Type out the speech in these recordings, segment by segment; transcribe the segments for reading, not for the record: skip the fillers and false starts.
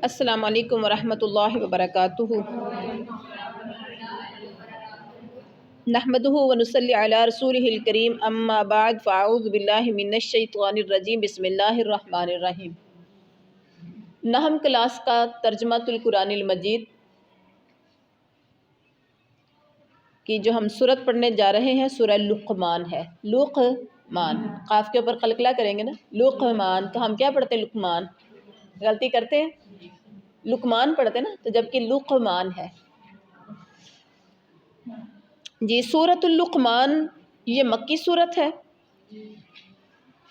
السلام علیکم ورحمۃ اللہ وبرکاتہ۔ نحمدہ ونصلی علی رسولہ الکریم، اما بعد فاعوذ باللہ من الشیطان الرجیم، بسم اللہ الرحمن الرحیم۔ نحم کلاس کا ترجمۃ القرآن المجید کی جو ہم سورت پڑھنے جا رہے ہیں سورہ لقمان ہے۔ لقمان، قاف کے اوپر قلقلہ کریں گے نا، لقمان، تو ہم کیا پڑھتے ہیں؟ لقمان، غلطی کرتے ہیں، لقمان پڑھتے ہیں نا، تو جبکہ لقمان ہے جی۔ سورۃ اللقمان یہ مکی صورت ہے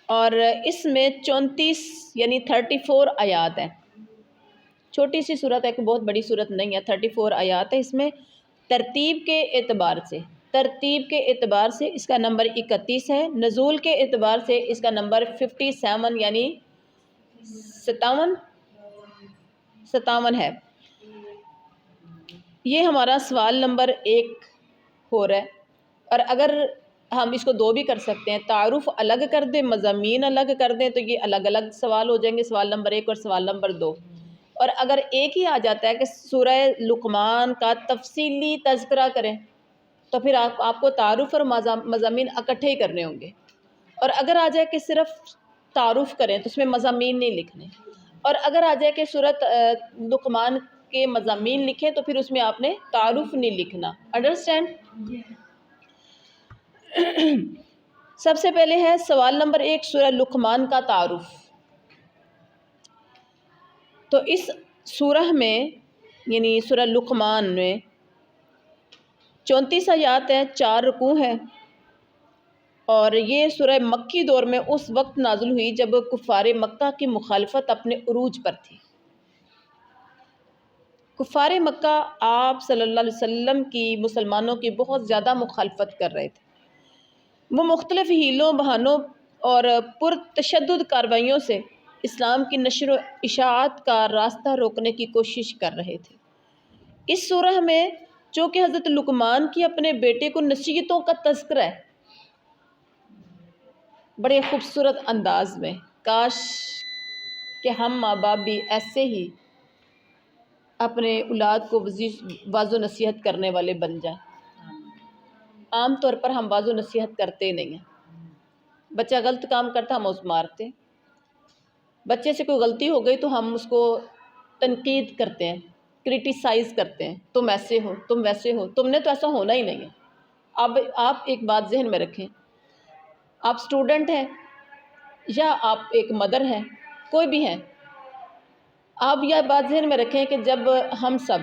اور اس میں 34 یعنی 34 آیات ہیں۔ چھوٹی سی صورت ہے، کہ بہت بڑی صورت نہیں ہے، 34 آیات ہے اس میں۔ ترتیب کے اعتبار سے اس کا نمبر 31 ہے، نزول کے اعتبار سے اس کا نمبر 57 یعنی 57 ہے۔ یہ ہمارا سوال نمبر 1 ہو رہا ہے، اور اگر ہم اس کو 2 بھی کر سکتے ہیں، تعارف الگ کر دیں، مضامین الگ کر دیں، تو یہ الگ الگ سوال ہو جائیں گے، سوال نمبر 1 اور سوال نمبر 2۔ اور اگر ایک ہی آ جاتا ہے کہ سورہ لقمان کا تفصیلی تذکرہ کریں، تو پھر آپ کو تعارف اور مضامین اکٹھے ہی کرنے ہوں گے۔ اور اگر آ جائے کہ صرف تعارف کریں تو اس میں مضامین نہیں لکھنے، اور اگر آ جائے کہ سورۃ لقمان کے مضامین لکھیں تو پھر اس میں آپ نے تعارف نہیں لکھنا۔ انڈرسٹینڈ؟ سب سے پہلے ہے سوال نمبر 1، سورہ لقمان کا تعارف۔ تو اس سورہ میں یعنی سورہ لقمان میں 34 آیات ہیں، 4 رکوع ہیں، اور یہ سورہ مکی دور میں اس وقت نازل ہوئی جب کفار مکہ کی مخالفت اپنے عروج پر تھی۔ کفار مکہ آپ صلی اللہ علیہ وسلم کی، مسلمانوں کی بہت زیادہ مخالفت کر رہے تھے۔ وہ مختلف ہیلوں بہانوں اور پرتشدد کارروائیوں سے اسلام کی نشر و اشاعت کا راستہ روکنے کی کوشش کر رہے تھے۔ اس سورہ میں چونکہ حضرت لقمان کی اپنے بیٹے کو نصیحتوں کا تذکرہ ہے، بڑے خوبصورت انداز میں، کاش کہ ہم ماں باپ بھی ایسے ہی اپنے اولاد کو واعظ و نصیحت کرنے والے بن جائیں۔ عام طور پر ہم واعظ و نصیحت کرتے نہیں ہیں۔ بچہ غلط کام کرتا ہم اس مارتے ہیں، بچے سے کوئی غلطی ہو گئی تو ہم اس کو تنقید کرتے ہیں، کرٹیسائز کرتے ہیں، تم ایسے ہو، تم ویسے ہو، تم نے تو ایسا ہونا ہی نہیں ہے۔ اب آپ ایک بات ذہن میں رکھیں، آپ اسٹوڈنٹ ہیں یا آپ ایک مدر ہیں، کوئی بھی ہیں، آپ یہ بات ذہن میں رکھیں کہ جب ہم سب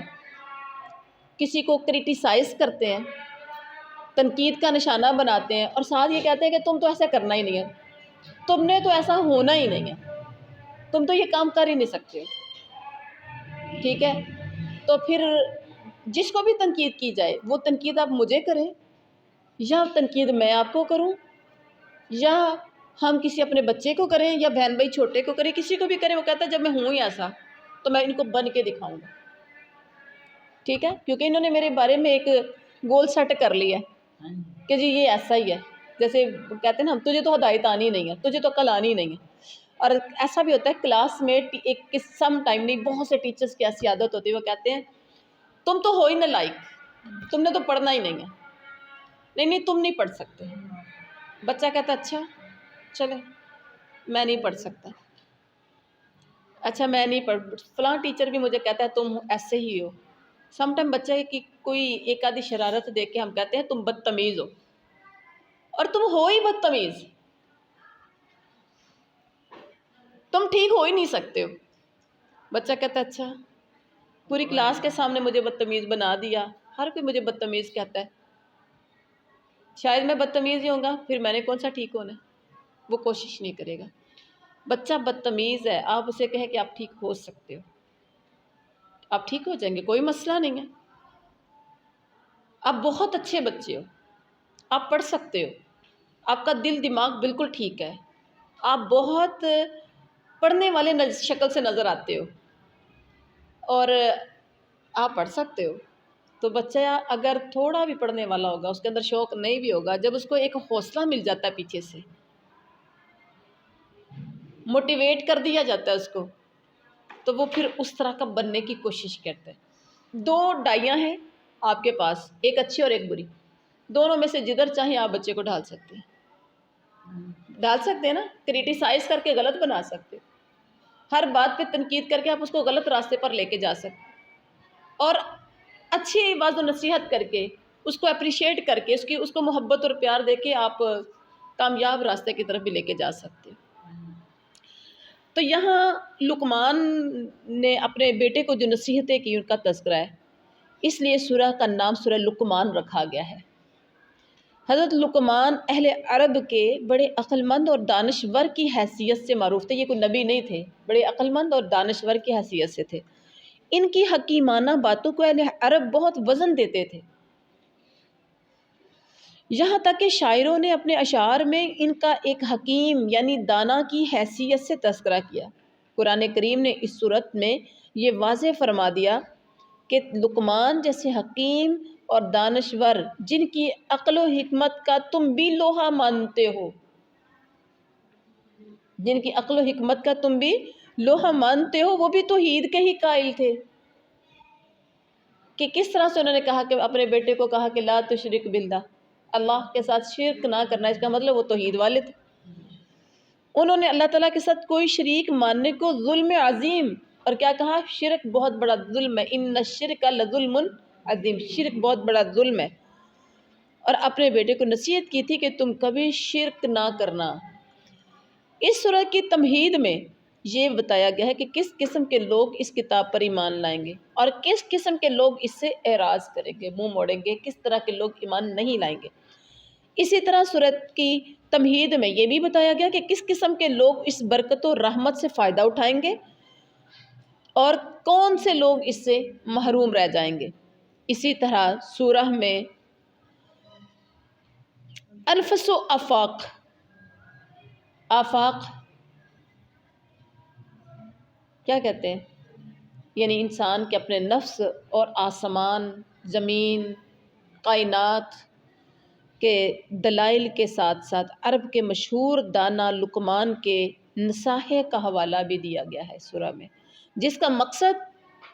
کسی کو کرٹیسائز کرتے ہیں، تنقید کا نشانہ بناتے ہیں، اور ساتھ یہ کہتے ہیں کہ تم تو ایسا کرنا ہی نہیں ہے، تم نے تو ایسا ہونا ہی نہیں ہے، تم تو یہ کام کر ہی نہیں سکتے، ٹھیک ہے، تو پھر جس کو بھی تنقید کی جائے وہ تنقید آپ مجھے کریں یا تنقید میں آپ کو کروں، یا ہم کسی اپنے بچے کو کریں یا بہن بھائی چھوٹے کو کریں، کسی کو بھی کریں، وہ کہتا ہے جب میں ہوں ہی ایسا تو میں ان کو بن کے دکھاؤں گا، ٹھیک ہے، کیونکہ انہوں نے میرے بارے میں ایک گول سیٹ کر لیا ہے کہ جی یہ ایسا ہی ہے، جیسے کہتے ہیں نا ہم، تجھے تو ہدایت آنی نہیں ہے، تجھے تو عقل آنی نہیں ہے۔ اور ایسا بھی ہوتا ہے کلاس میں ایک سم ٹائم نہیں، بہت سے ٹیچرز کی ایسی عادت ہوتی ہے، وہ کہتے ہیں تم تو ہو ہی نہ لائق، تم نے تو پڑھنا ہی نہیں ہے، نہیں تم نہیں پڑھ سکتے۔ بچہ کہتا ہے اچھا چلے میں نہیں پڑھ سکتا، اچھا میں نہیں پڑھ، فلاں ٹیچر بھی مجھے کہتا ہے تم ایسے ہی ہو۔ سم ٹائم بچہ کی کوئی ایک آدھی شرارت دیکھ کے ہم کہتے ہیں تم بدتمیز ہو، اور تم ہو ہی بدتمیز، تم ٹھیک ہو ہی نہیں سکتے ہو۔ بچہ کہتا ہے اچھا، پوری کلاس کے سامنے مجھے بدتمیز بنا دیا، ہر کوئی مجھے بدتمیز کہتا ہے، شاید میں بدتمیز ہی ہوں گا، پھر میں نے کون سا ٹھیک ہونا ہے؟ وہ کوشش نہیں کرے گا۔ بچہ بدتمیز ہے، آپ اسے کہیں کہ آپ ٹھیک ہو سکتے ہو، آپ ٹھیک ہو جائیں گے، کوئی مسئلہ نہیں ہے، آپ بہت اچھے بچے ہو، آپ پڑھ سکتے ہو، آپ کا دل دماغ بالکل ٹھیک ہے، آپ بہت پڑھنے والے شکل سے نظر آتے ہو، اور آپ پڑھ سکتے ہو۔ تو بچہ اگر تھوڑا بھی پڑھنے والا ہوگا، اس کے اندر شوق نہیں بھی ہوگا، جب اس کو ایک حوصلہ مل جاتا ہے، پیچھے سے موٹیویٹ کر دیا جاتا ہے اس کو تو وہ پھر اس طرح کا بننے کی کوشش کرتے ہیں۔ دو ڈائیاں ہیں آپ کے پاس، ایک اچھی اور ایک بری، دونوں میں سے جدھر چاہیں آپ بچے کو ڈال سکتے ہیں نا، کریٹیسائز کر کے غلط بنا سکتے، ہر بات پہ تنقید کر کے آپ اس کو غلط راستے پر لے کے جا سکتے، اور اچھی واضح نصیحت کر کے اس کو اپریشیٹ کر کے اس کو محبت اور پیار دے کے آپ کامیاب راستے کی طرف بھی لے کے جا سکتے۔ تو یہاں لقمان نے اپنے بیٹے کو جو نصیحتیں کی ان کا تذکرہ ہے، اس لیے سورہ کا نام سورہ لقمان رکھا گیا ہے۔ حضرت لقمان اہل عرب کے بڑے عقل مند اور دانشور کی حیثیت سے معروف تھے، یہ کوئی نبی نہیں تھے، بڑے عقل مند اور دانشور کی حیثیت سے تھے۔ ان کی حکیمانہ باتوں کو اہل عرب بہت وزن دیتے تھے، یہاں تک کہ شاعروں نے اپنے اشعار میں ان کا ایک حکیم یعنی دانا کی حیثیت سے تذکرہ کیا۔ قرآن کریم نے اس صورت میں یہ واضح فرما دیا کہ لقمان جیسے حکیم اور دانشور جن کی عقل و حکمت کا تم بھی لوہا مانتے ہو، جن کی عقل و حکمت کا تم بھی لوہا مانتے ہو، وہ بھی توحید کے ہی قائل تھے۔ کہ کس طرح سے انہوں نے کہا کہ اپنے بیٹے کو کہا کہ لا تشرک باللہ، اللہ کے ساتھ شرک نہ کرنا، اس کا مطلب وہ توحید والے تھے۔ انہوں نے اللہ تعالیٰ کے ساتھ کوئی شریک ماننے کو ظلم عظیم، اور کیا کہا؟ شرک بہت بڑا ظلم ہے، ان الشرک لظلم عظیم، شرک بہت بڑا ظلم ہے، اور اپنے بیٹے کو نصیحت کی تھی کہ تم کبھی شرک نہ کرنا۔ اس سورہ کی تمہید میں یہ بتایا گیا ہے کہ کس قسم کے لوگ اس کتاب پر ایمان لائیں گے اور کس قسم کے لوگ اس سے اعراض کریں گے، منہ موڑیں گے، کس طرح کے لوگ ایمان نہیں لائیں گے۔ اسی طرح سورت کی تمہید میں یہ بھی بتایا گیا کہ کس قسم کے لوگ اس برکت و رحمت سے فائدہ اٹھائیں گے اور کون سے لوگ اس سے محروم رہ جائیں گے۔ اسی طرح سورہ میں انفس و آفاق کیا کہتے ہیں؟ یعنی انسان کے اپنے نفس اور آسمان، زمین، کائنات کے دلائل کے ساتھ ساتھ عرب کے مشہور دانا لقمان کے نصائح کا حوالہ بھی دیا گیا ہے سورہ میں، جس کا مقصد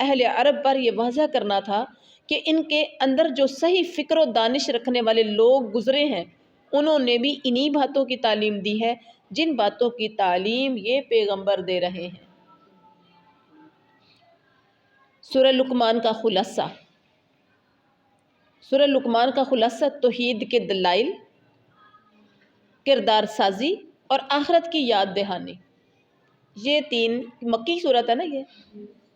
اہل عرب پر یہ واضح کرنا تھا کہ ان کے اندر جو صحیح فکر و دانش رکھنے والے لوگ گزرے ہیں، انہوں نے بھی انہی باتوں کی تعلیم دی ہے جن باتوں کی تعلیم یہ پیغمبر دے رہے ہیں۔ سورہ لقمان کا خلاصہ، سورہ لقمان کا خلاصہ توحید کے دلائل، کردار سازی اور آخرت کی یاد دہانی، یہ تین مکی صورت ہے نا۔ یہ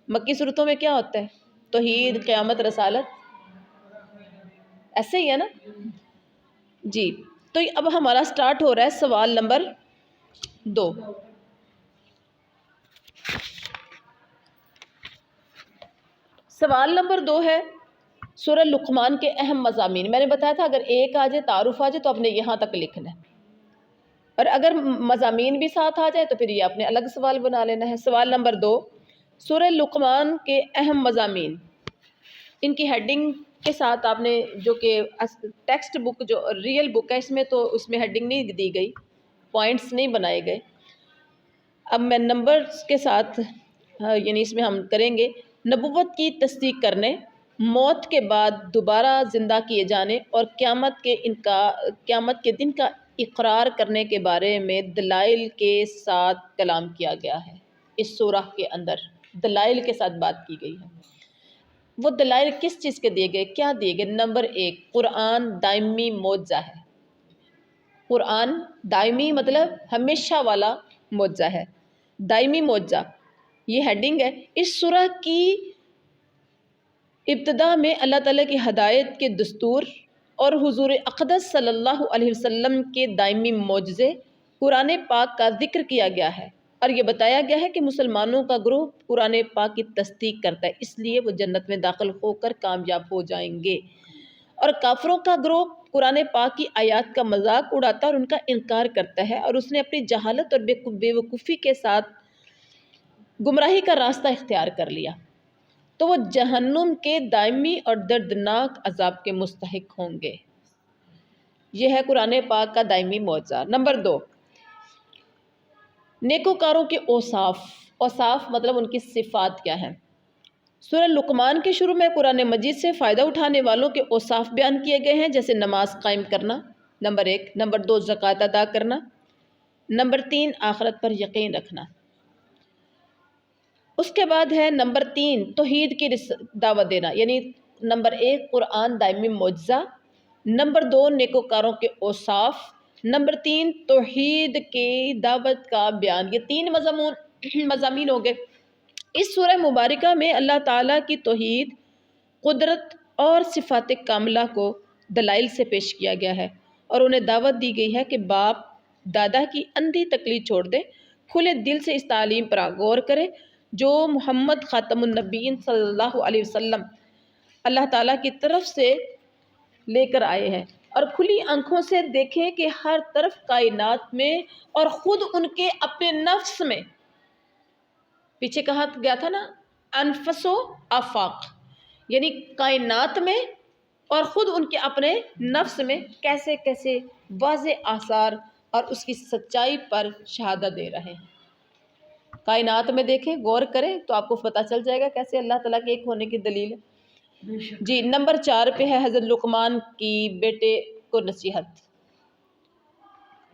مکی صورتوں میں کیا ہوتا ہے؟ توحید، قیامت، رسالت، ایسے ہی ہے نا جی۔ تو اب ہمارا سٹارٹ ہو رہا ہے سوال نمبر 2۔ سوال نمبر 2 ہے سورہ لقمان کے اہم مضامین۔ میں نے بتایا تھا اگر ایک آ جائے، تعارف آ جائے، تو آپ نے یہاں تک لکھنا ہے، اور اگر مضامین بھی ساتھ آ جائے تو پھر یہ آپ نے الگ سوال بنا لینا ہے۔ سوال نمبر 2، سورہ لقمان کے اہم مضامین، ان کی ہیڈنگ کے ساتھ آپ نے، جو کہ ٹیکسٹ بک جو ریئل بک ہے اس میں ہیڈنگ نہیں دی گئی، پوائنٹس نہیں بنائے گئے۔ اب میں نمبرز کے ساتھ یعنی اس میں ہم کریں گے: نبوت کی تصدیق کرنے، موت کے بعد دوبارہ زندہ کیے جانے اور قیامت کے دن کا اقرار کرنے کے بارے میں دلائل کے ساتھ کلام کیا گیا ہے۔ اس سورہ کے اندر دلائل کے ساتھ بات کی گئی ہے۔ وہ دلائل کس چیز کے دیے گئے؟ کیا دیے گئے؟ نمبر 1، قرآن دائمی معجزہ ہے۔ قرآن دائمی مطلب ہمیشہ والا معجزہ ہے، دائمی معجزہ، یہ ہیڈنگ ہے۔ اس سورہ کی ابتدا میں اللہ تعالیٰ کی ہدایت کے دستور اور حضور اقدس صلی اللہ علیہ وسلم کے دائمی معجزے قرآن پاک کا ذکر کیا گیا ہے، اور یہ بتایا گیا ہے کہ مسلمانوں کا گروہ قرآن پاک کی تصدیق کرتا ہے، اس لیے وہ جنت میں داخل ہو کر کامیاب ہو جائیں گے، اور کافروں کا گروہ قرآن پاک کی آیات کا مذاق اڑاتا ہے اور ان کا انکار کرتا ہے، اور اس نے اپنی جہالت اور بے وقوفی کے ساتھ گمراہی کا راستہ اختیار کر لیا، تو وہ جہنم کے دائمی اور دردناک عذاب کے مستحق ہوں گے۔ یہ ہے قرآن پاک کا دائمی معجزہ۔ نمبر 2، نیکوکاروں کے اوصاف، اوصاف مطلب ان کی صفات کیا ہیں۔ سورہ لقمان کے شروع میں قرآن مجید سے فائدہ اٹھانے والوں کے اوصاف بیان کیے گئے ہیں، جیسے نماز قائم کرنا نمبر 1، نمبر 2 زکوٰۃ ادا کرنا، نمبر 3 آخرت پر یقین رکھنا۔ اس کے بعد ہے نمبر 3 توحید کی دعوت دینا، یعنی نمبر 1 قرآن دائمی معجزہ، نمبر 2 نیکوکاروں کے اوصاف، نمبر 3 توحید کی دعوت کا بیان۔ یہ 3 مضامین ہو گئے۔ اس سورہ مبارکہ میں اللہ تعالیٰ کی توحید، قدرت اور صفات کاملہ کو دلائل سے پیش کیا گیا ہے، اور انہیں دعوت دی گئی ہے کہ باپ دادا کی اندھی تقلید چھوڑ دے، کھلے دل سے اس تعلیم پر غور کرے جو محمد خاتم النبیین صلی اللہ علیہ وسلم اللہ تعالیٰ کی طرف سے لے کر آئے ہیں، اور کھلی آنکھوں سے دیکھیں کہ ہر طرف کائنات میں اور خود ان کے اپنے نفس میں، پیچھے کہا گیا تھا نا انفس و آفاق، یعنی کائنات میں اور خود ان کے اپنے نفس میں کیسے کیسے واضح آثار اور اس کی سچائی پر شہادت دے رہے ہیں۔ کائنات میں دیکھیں، غور کریں تو آپ کو پتہ چل جائے گا کیسے اللہ تعالیٰ کے ایک ہونے کی دلیل ہے۔ جی نمبر 4 پہ ہے حضرت لقمان کی بیٹے کو نصیحت۔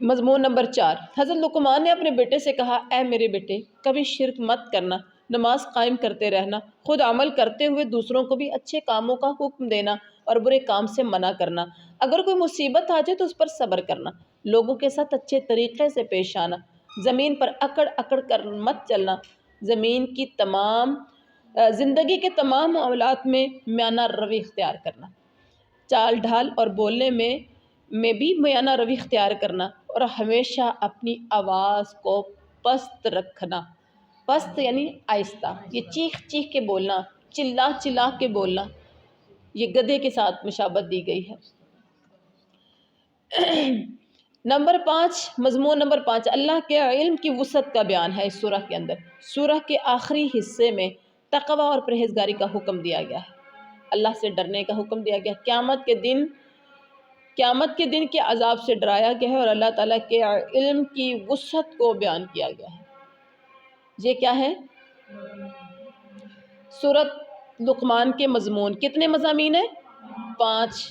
مضمون نمبر 4، حضرت لقمان نے اپنے بیٹے سے کہا، اے میرے بیٹے، کبھی شرک مت کرنا، نماز قائم کرتے رہنا، خود عمل کرتے ہوئے دوسروں کو بھی اچھے کاموں کا حکم دینا اور برے کام سے منع کرنا۔ اگر کوئی مصیبت آ جائے تو اس پر صبر کرنا، لوگوں کے ساتھ اچھے طریقے سے پیش آنا، زمین پر اکڑ اکڑ کر مت چلنا، زندگی کے تمام معاملات میں میانہ روی اختیار کرنا، چال ڈھال اور بولنے میں بھی میانہ روی اختیار کرنا، اور ہمیشہ اپنی آواز کو پست رکھنا۔ پست یعنی آہستہ، یہ چیخ چیخ کے بولنا، چلا چلا کے بولنا، یہ گدھے کے ساتھ مشابہت دی گئی ہے۔ نمبر 5، مضمون نمبر 5، اللہ کے علم کی وسعت کا بیان ہے۔ اس سورہ کے اندر، سورہ کے آخری حصے میں تقوی اور پرہیزگاری کا حکم دیا گیا ہے، اللہ سے ڈرنے کا حکم دیا گیا، قیامت کے دن کے عذاب سے ڈرایا گیا ہے، اور اللہ تعالیٰ کے علم کی وسعت کو بیان کیا گیا ہے۔ یہ کیا ہے؟ سورۃ لقمان کے مضمون کتنے مضامین ہیں؟ 5۔